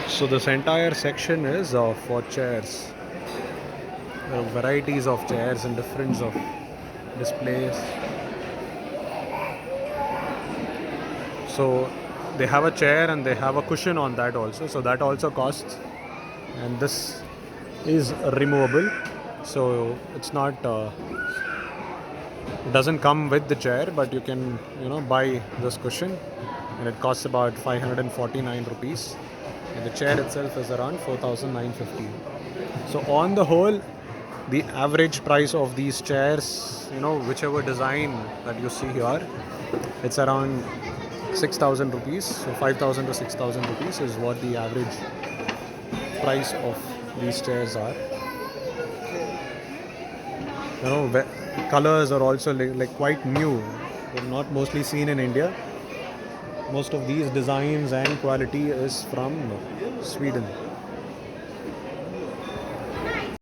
So this entire section is for chairs. There are varieties of chairs and difference of displays. So they have a chair and they have a cushion on that also. So that also costs. And this is removable. So it's not. It doesn't come with the chair, but you can buy this cushion, and it costs about 549 rupees. And the chair itself is around 4,950. So on the whole, the average price of these chairs, whichever design that you see here, it's around 6,000 rupees. So 5,000 to 6,000 rupees is what the average price of these chairs are. Colors are also like quite new. They're not mostly seen in India. Most of these designs and quality is from Sweden.